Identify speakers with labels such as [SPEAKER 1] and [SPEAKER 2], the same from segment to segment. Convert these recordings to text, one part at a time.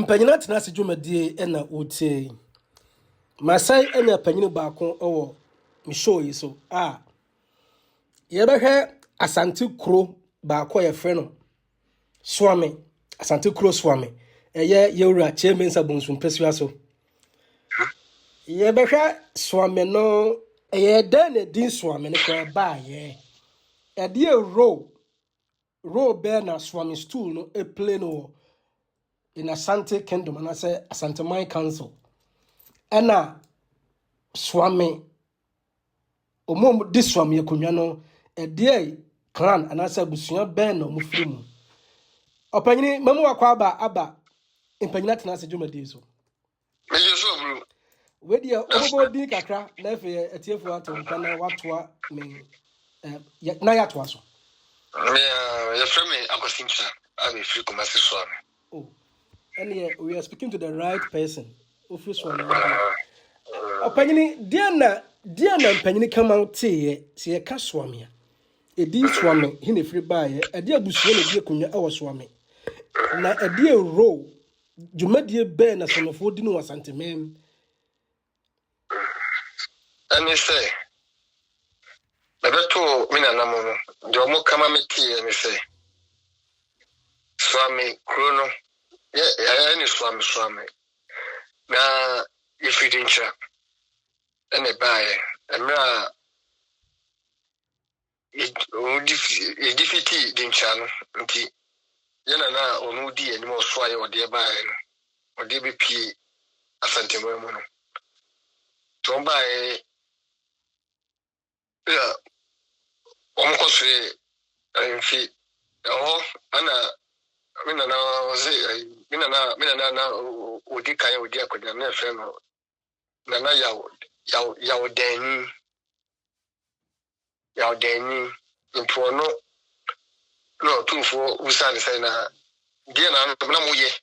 [SPEAKER 1] Mpanyina tena se dwumadie na wotie. Masai anya panyini baako owo me show yi so. Ye behwe Asante Kro baako ye frɛ no Swami. Asante Kro Swami. Eye yewura chairman sabonsu mpesua so. Ye behwe Swami no eye da na din Swami ne kwa ba ye. E de row bear na Swami stool no e play no in Asante Kingdom and I say Asante Mine Council. Ena Swami omo di Swami akonwa no e de clan and I say busua ben no mufiri mu. Opanyini mamu akwa aba impanyina tena se dwumadi so.
[SPEAKER 2] Me so bro.
[SPEAKER 1] We dia obobo din kakra na efe etiefo atonka na watoa me na yatoa so.
[SPEAKER 2] Me ya frame akosincha abi free commerce Swami.
[SPEAKER 1] Oh. And we are speaking to the right person. Ofri Swami. Opanyini dia na mpanyini come out se ye ka Swami a. Edi Swami hine free bae e dia busua na die konwa e wo Swami. Na e dia row dwumadie be na sonofo di no wasante mem.
[SPEAKER 2] Ani say bebeto mina namono de omo kama meti ani say Swami Krono ya ni Swami na ifidincha ene bae emra idifiti dincha no nti yana na onudi ani mo so aye ode bae no ode be pie Asante mo no to bae ya omkoswe mfi ana mina na odi kan odi akoda na efe no na ya odani mpo no tumfo usane sai na die na mo ye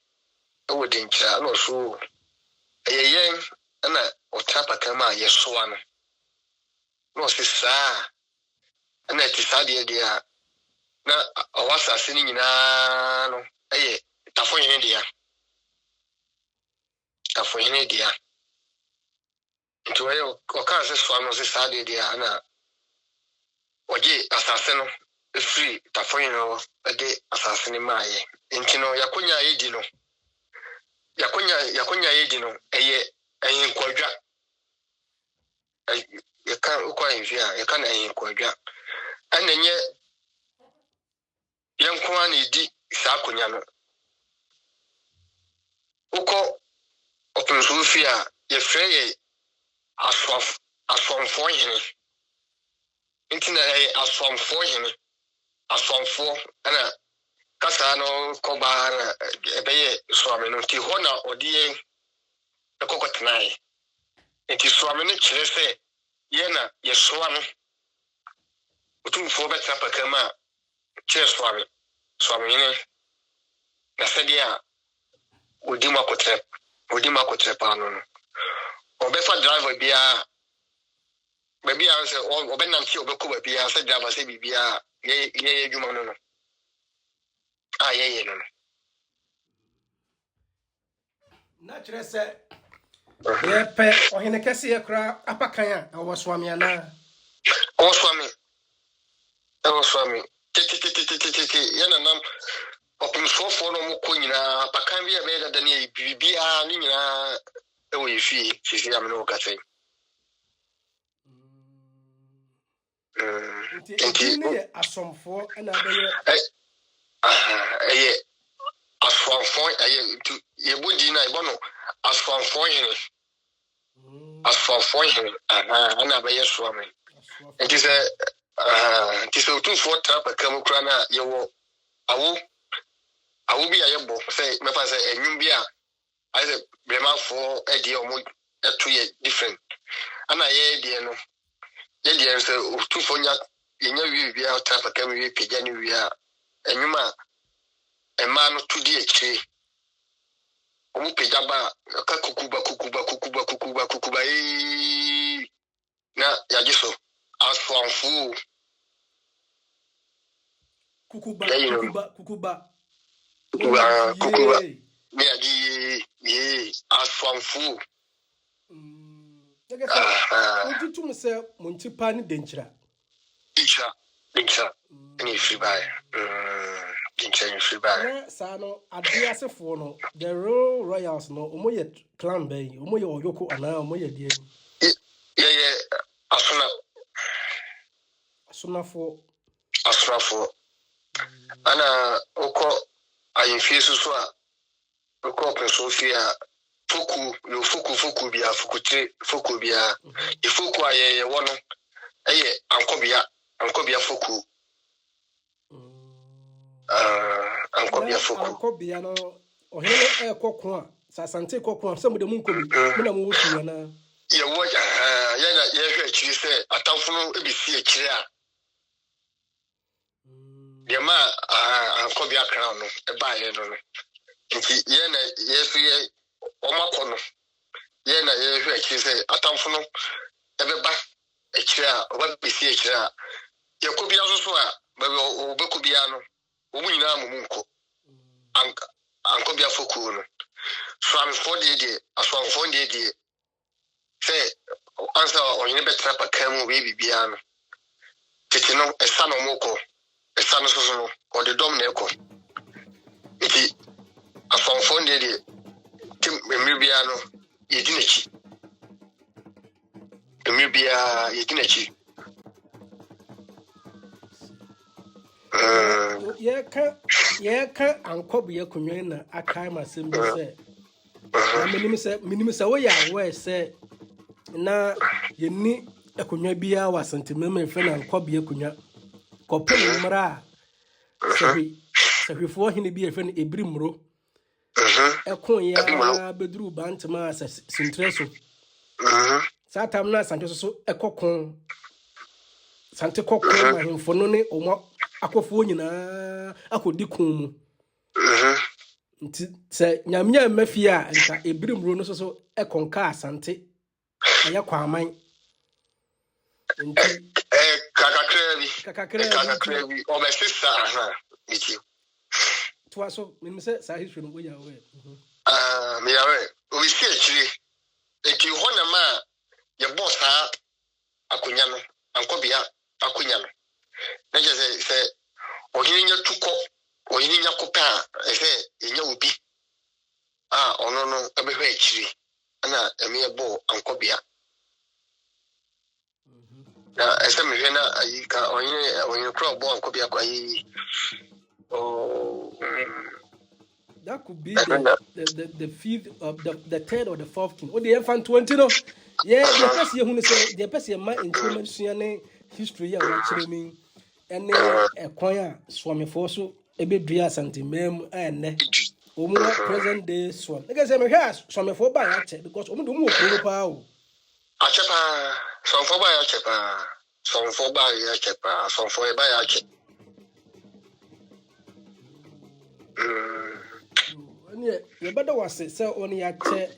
[SPEAKER 2] ewo dincha no so eyeyen ana otapa kama yesoa no sisa ana tisade dia na awasa sini nyina no tafo hene dia nto ayo oka se so no sisa dia na oje asase no free tafo hene no de asase ne maaye nti no yakonya yedi no eyin kwadwa yeka ukwa envia yeka na eyin kwadwa anenye yanko ani di sa akonya no uko opunzufia ye freye aswamfo hene ntina aswamfo ana kasa no koba na ebeye Swami no ti hona odie ekokotnai nti Swami no kyerese ye na ye soa no otumfo beta pakama kyerese Swami ne na sedia odi makotre pa no obefa driver bia se obenanti obekọ bia se driver se bibia ye adwuma no ye no
[SPEAKER 1] Na kyerese ye pe ohene kese ye kra apakan a wo Swami ana
[SPEAKER 2] Swami titi yana nam opumsofo no mo ko nyina apakan bia be dada ne bibia ni nyina ewo yifi sisi am no kafe
[SPEAKER 1] nti ni asomfo na be
[SPEAKER 2] ye asfamfo ye bodi na ibono asfamfo hene ana be ye Swami nti se otumfo trapa kam kra na ye wo awu bi ayebo say me fa say enwum bi a I say bremafo edi omo eto ye different ana ye die no ye die say otumfo nya yenya wi bi a trapa kam wi pegya ni wi a enwum a ema no tudi ekire omo pegya ba ka kukuba na yagiso asfamfo kukuba
[SPEAKER 1] kukuba
[SPEAKER 2] me agi aswamfu.
[SPEAKER 1] Would you to say Montipani Denchira?
[SPEAKER 2] Dincha. Any free buy. Dincha free buy.
[SPEAKER 1] Sano, Adiasa Fono, the Royals no, Omoya Clan Bay, Omoya Yoko, and now Omoya dear.
[SPEAKER 2] Yeah,
[SPEAKER 1] Asuna for
[SPEAKER 2] Anna Oko, I infuse Oko Sofia. Fuku bia fuku bia ifuku aye wono eye ankobia fuku ankobia fuku
[SPEAKER 1] ankobia no ohele ekoko a sasante ekoko a semode mu nkobi na mu wusu na
[SPEAKER 2] ye wo ya hwe akiri se atamfo ebisi akiri a de ma ankobia crown no e ba ye no nti ye na yesu ye omakono ye na ye hwe akiri se atamfo no ebeba akiri a obabisi akiri a yakobia so a bebe obekobia no omu nyina mu nko ankobia foku no swamfo de aswamfo de se ansa onye betra pa kamu we bibia no tete no esa no moko esa no so no o de dom na eko iti aswamfo de tim emibia no yedinachi emibia yedinachi
[SPEAKER 1] yeka ankobia kunwe na akai masem bi se na minim se wo ya we se na yeni akunwa bia wa sentimeme fe na ankobia kunwa kopel mra sahwefo hene bi efe na ebrimro ekon ya bedru bantama sintreso satam na sancho so ekokon sante kokon ahemfo no ne omo akofo nyina akodi kun mu nti se nyamnya mafia nka ebrimro no so ekonka asante aya kwaman nti
[SPEAKER 2] kakakra bi o be sister aha nti
[SPEAKER 1] to aso minse sa history no boya we
[SPEAKER 2] me yawe o bi si akire nti hona ma ye boss ha akunya no ankobia akunya no na je se ohinya tuko ohinya kopa se enya obi ono no ebehwe akiri na eme bo ankobia na ese mehwe na ayika onye kro bo ankobia kwa yi
[SPEAKER 1] that could be the fifth of the third or the fourth king. O the infant 20 no. Yeah, the person who say the person ma instrument suane history ya wa kire mi ene ekwan a swamefo so ebedua santimem ene omu present day swan. Like say me hwa swamefo ba ya che because omu do mu okoro pa o.
[SPEAKER 2] Achepa swamfo ba ya chepa swamfo ba ya chepa swamfo e ba ya che.
[SPEAKER 1] Ye bada wase se oni ya che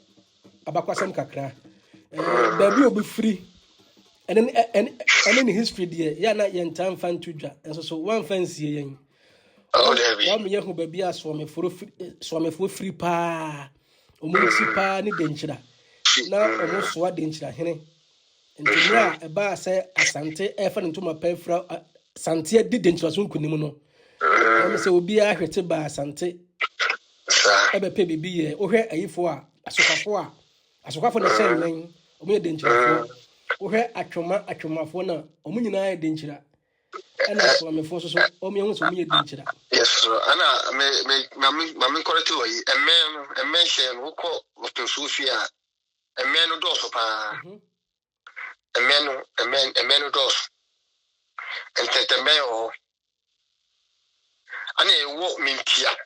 [SPEAKER 1] abakwasam kakra baby obi free and in history there ya na ye ntam fan tudwa enso so one fancy yen wa me hu baby aswamefo free pa omunsi pa ni denchira na omo so denchira hene ntimra e ba se asante e fa ntoma pa fra sante di denchira so nkunim no na se obi ahwete ba asante ebe pe bibi ye ohwe ayifo a asokafo na sen nan omo ye denchira ohwe atwomafo na omo nyina ye denchira ana so amefo so omo ye hu so omo ye denchira
[SPEAKER 2] yes ana me correct way emen shen uko ofensufia emen do so pa emen do so entetemeo ana ewo mentia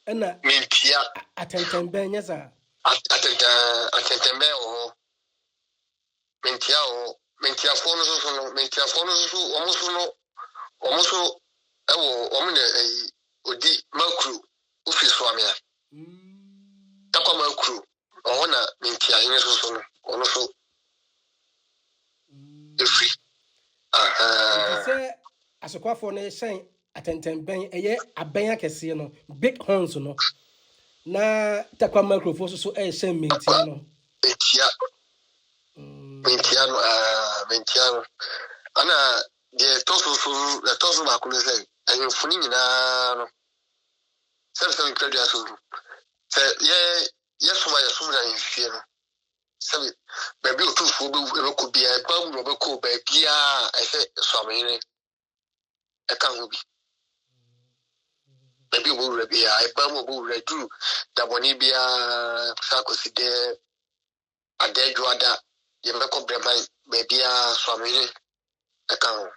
[SPEAKER 2] ana mentia
[SPEAKER 1] atentembe nyasa
[SPEAKER 2] atentembe o mentia fono so omuso ewo omune odi makru ofiso amia takwa makru ona mentia hine so no ono so efi
[SPEAKER 1] se asokwafo ne shen atɛntɛnbɛn ɛyɛ abɛn akɛseɛ no big horns no na takwa microphone so ɛhyɛ mentia no
[SPEAKER 2] mentia no ana de toso ba ko se ayefuni nyina no se credit aso se ye suma na yefie no se baby otufo be ko bia ba mu be ko ba bia ese so amene e kan ho bi baby wo re bia e ba mu wo re du da boni bia sa ko si de adedwada ye be ko bre mai bia so amene e kan ho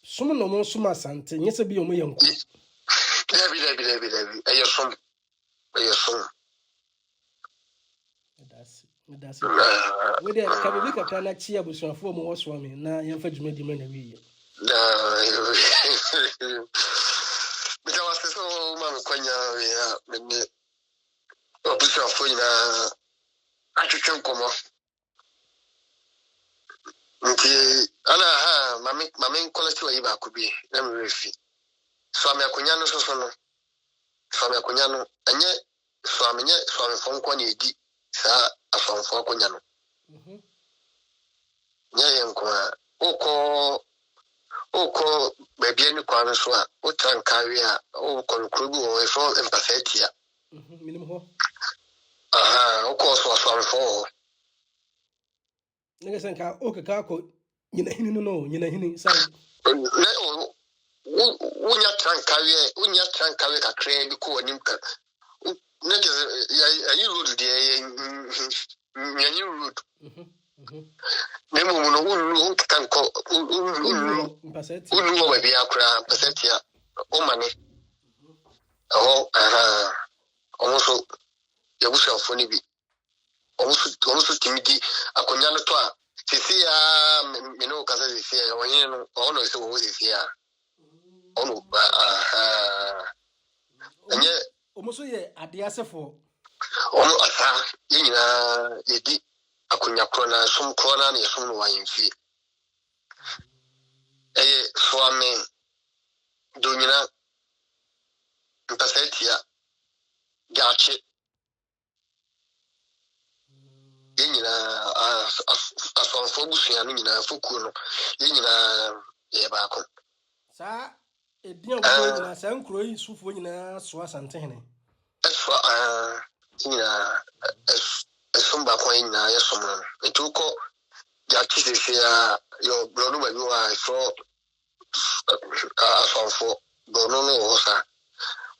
[SPEAKER 1] Some no more suma sante nyese bi omo yenko
[SPEAKER 2] Debi ayo som
[SPEAKER 1] that's we dey ka bi kakra na chi abusuafo mo wo so me na yemfa dwuma di me na wiye
[SPEAKER 2] Because I was so man kwanya me abusuafo nyina atwetwe nkomo nti ana mame quality wa yiba kubi na me refi so ame akonya no so no so ame akonya no anye so amenye so ame fon kwa na edi sa asonfo akonya no nya yenko a oko baby ani kwa no so a o trankawe a o konkrubu o so empathetia
[SPEAKER 1] minim ho
[SPEAKER 2] oko so amfo
[SPEAKER 1] nigga senka o ka ko nyina hini no nyina hini sai
[SPEAKER 2] unya trankawe kakra bi ko anim ka nigga ya road de nyanyi road nemu no unu kan ko unu ba bia kra pasetia o mane almost yabushafo ni bi almost timidi akonya no to a sisi ya me no kasa sisi ya wonye no ono se wo sisi ya ono anye
[SPEAKER 1] almost ye ade asefo
[SPEAKER 2] ono asa yina yedi akonya krona sum krona na yesum no wayemfi swame donyina mpasetia gache yenyina asonfo busua no nyina foku no yenyina ye baako
[SPEAKER 1] sa edian wo nyina sa nkuro yi sufo nyina so asante hene
[SPEAKER 2] nyina esumba kwa nyina yesom no etuko gache sisia yo bronu ba biwa so asonfo bronu no hosa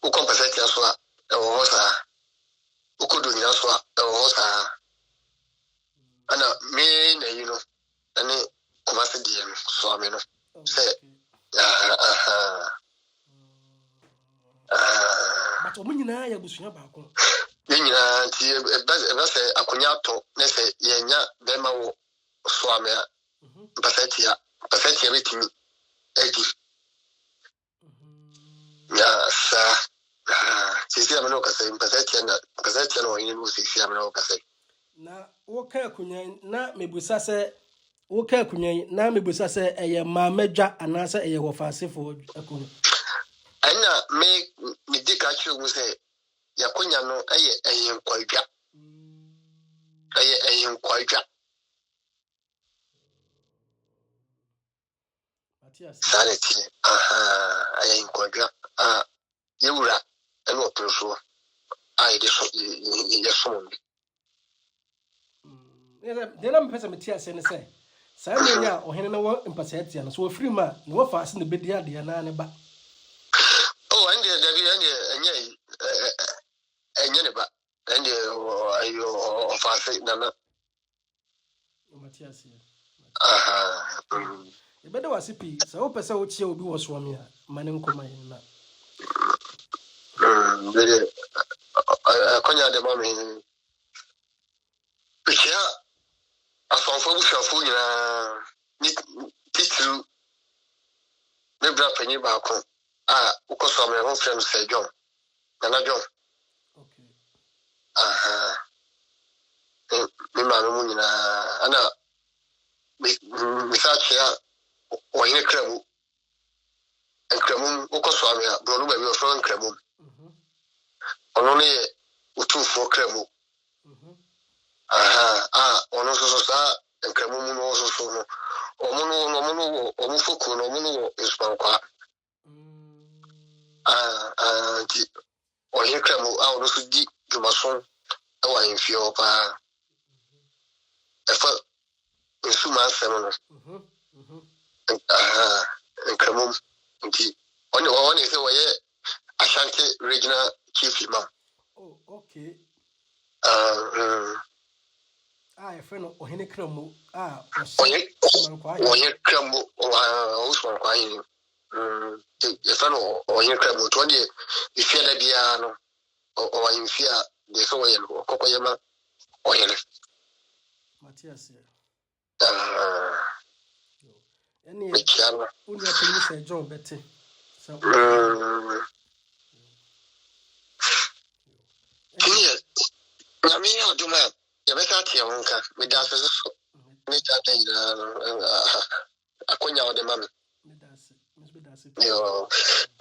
[SPEAKER 2] uko mpasetia so a hosa uko donyina so a hosa ana me na you know ani kumase die so ame no say
[SPEAKER 1] but o munyina ya busua baako
[SPEAKER 2] yenyina nti ebe se akonya to na se yenya bema wo so ame a pasetia betimi edi ya sa sisi ame no kase pasetia no yin no sisi ame no kase
[SPEAKER 1] na woka akunya na mebusa se woka akunya na mebusa se eye mamadwa anase eye wofasefo akunya
[SPEAKER 2] ana me dika chiwo mu se yakonya no eye nkwadwa eye nkwadwa
[SPEAKER 1] Matias
[SPEAKER 2] sanity eye nkwadwa yewura ene oproso de so
[SPEAKER 1] dena mpesa Matias ne se sa nya ohene na wo mpasetia no so ofiri ma ne wo faase ne bedi ade na ne ba
[SPEAKER 2] ande dabi anye ne ba ande ayo faase na
[SPEAKER 1] Matias ebede wasipi sa wo pesa wo chie obi wo so me a mane nkoma yin na
[SPEAKER 2] bele akonya de mami pichia asonfo bushafo nyina ni titru me bra panyi ba ko ukoso me ho frem se John na John
[SPEAKER 1] okay
[SPEAKER 2] mi ma no nyina ana misaki ya wahine kramu nkramu ukoso amia bronu ba bi ofro nkramu ono ne utufo kramu ono so sa nkramu mu no so no omu foku no omu ispankwa ti wahine kramu ono so di dumason awa infio pa efa nsuma asem no nkramu nti oni se waye Ashanti regional chief imam.
[SPEAKER 1] Oh, okay. Friend ohene kramu
[SPEAKER 2] ohene kramu Usman Kwai the friend ohene kramu to the ifia da bia no o infia de so waye no kokoyema ohene
[SPEAKER 1] Matias any unya penny say John Betty so
[SPEAKER 2] Nami aduma yabeka tia wonka me da so me ta akonya ode mami yo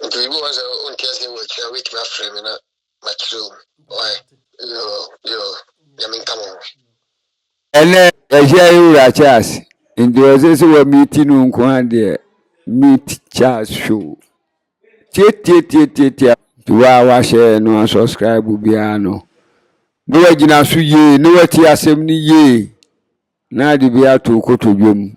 [SPEAKER 2] nti ibu was on tiase wo kira wait my frame na matro why yo yamin kamo
[SPEAKER 3] ene ehia yura Charles ndio sisi wa meeting nko ade meet Charles show tie wa share no subscribe bia no no wagina so ye no wati asem ni ye na de bia to kotodwom